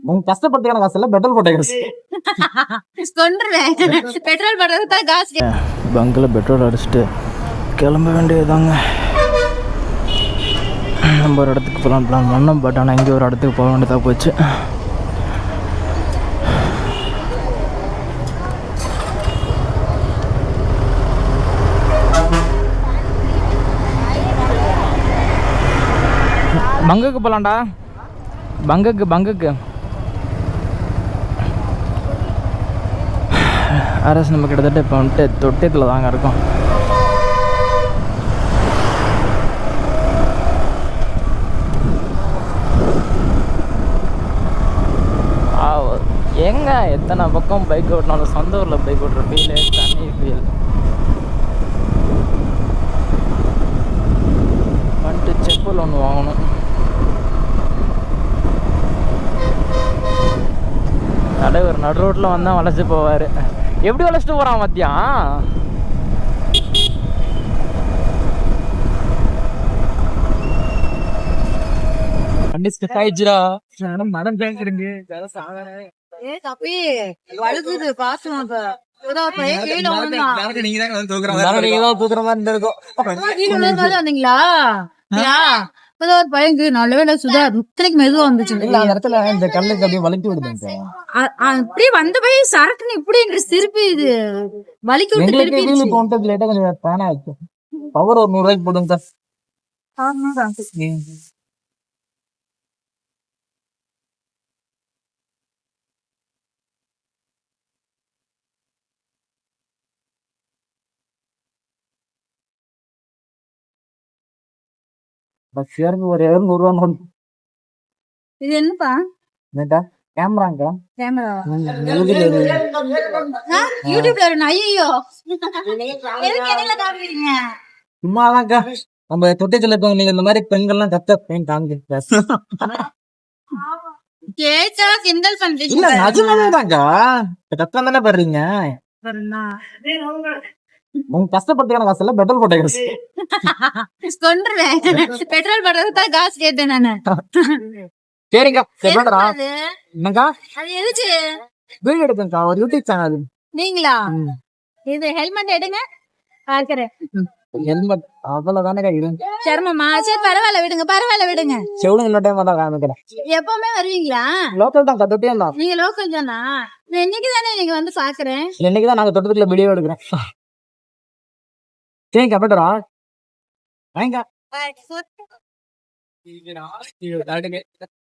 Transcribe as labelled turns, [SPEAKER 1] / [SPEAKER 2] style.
[SPEAKER 1] உங்க கஷ்டப்பட்டுக்கான காசு எல்லாம் பெட்ரோல் போட்ட காசு.
[SPEAKER 2] பெட்ரோல் போடுறதுக்கு தான் காசு.
[SPEAKER 3] பங்கில் பெட்ரோல் அடிச்சுட்டு கிளம்ப வேண்டியதாங்க. நம்ம ஒரு இடத்துக்கு போகலாம் பிளான் பண்ணோம். பட் ஆனால் இங்கே ஒரு இடத்துக்கு போக வேண்டியதாக போச்சு. பங்குக்கு போகலாம்டா. பங்குக்கு அரசு நம்ம கிட்டத்தட்ட இப்போ வந்துட்டு தொட்டியத்தில் தாங்க இருக்கோம். எங்க எத்தனை பக்கம் பைக் ஓட்டினாலும் சொந்த ஊரில் பைக் ஓட்டுற ஃபீல் தனி ஃபீல். வந்துட்டு செப்பல் ஒன்று வாங்கணும். தலைவர் நடு ரோட்டில் வந்தால் வளைச்சி போவார். எப்படி வளைச்சிட்டு போகிறான் மத்தியான்?
[SPEAKER 1] மனம் பேங்கிறீங்க சாகர
[SPEAKER 2] வழுக்குது பாசம். வந்தீங்களா ஒரு பையன் நல்ல சுதா இத்தனைக்கு மெதுவா வந்துச்சு.
[SPEAKER 1] அந்த இடத்துல இந்த கல்லுக்கு அப்படியே வலிக்கு விடுதுங்க.
[SPEAKER 2] அப்படியே வந்த போய் சரக்குன்னு இப்படி திருப்பி இது வலிக்கு விட்டு திருப்பி
[SPEAKER 1] போனது லேட்டா கொஞ்சம் தானே ஆச்சு. பவர் ஒரு 100 ரூபாய்க்கு போடுங்க சார். ஒரே 100 ரூபா.
[SPEAKER 2] இது என்னப்பா?
[SPEAKER 1] கேமராங்க.
[SPEAKER 2] கேமரா யூடியூப்ல ஐயோ
[SPEAKER 1] சும்மாதான்க்கா நம்ம தொட்டிச்சல் இருக்கவங்க. நீங்க இந்த மாதிரி பெண்கள்லாம் கத்த பெண் காமிக்க
[SPEAKER 2] கேட்டா கிண்டல் பண்றீங்க.
[SPEAKER 1] இல்ல நிஜமாதான்க்கா கத்தம் தானே பண்றீங்க. உங்க கஷ்டப்பட்டுக்கான காசு எல்லாம் பெட்ரோல் போட்ட காசு.
[SPEAKER 2] பெட்ரோல் போடுறதுக்கு தான் காசு கேட்டேன் நானு.
[SPEAKER 1] சரிங்கா என்னக்கா
[SPEAKER 2] அது எதுக்கு
[SPEAKER 1] வீடியோ எடுக்கா ஒரு யூடியூப் சேனல்.
[SPEAKER 2] நீங்களா? இது ஹெல்மெட் எடுங்க பாக்குறேன்.
[SPEAKER 1] ஹெல்மெட் அவ்வளவுதானே இருக்கு.
[SPEAKER 2] சர்மமா சரி பரவாயில்ல விடுங்க.
[SPEAKER 1] செவனுங்க இன்னொரு டைம் தான் காமிக்கிறேன்.
[SPEAKER 2] எப்பவுமே வருவீங்களா?
[SPEAKER 1] லோக்கல் தான் தொட்டியம் தான்.
[SPEAKER 2] நீங்க லோக்கல் தானா? இன்னைக்கு தானே நீங்க வந்து பாக்குறேன்.
[SPEAKER 1] இன்னைக்குதான் நாங்க தொட்டத்துக்குள்ள வீடியோ எடுக்கிறேன். சரிங்கா பெட்டரா வாங்க.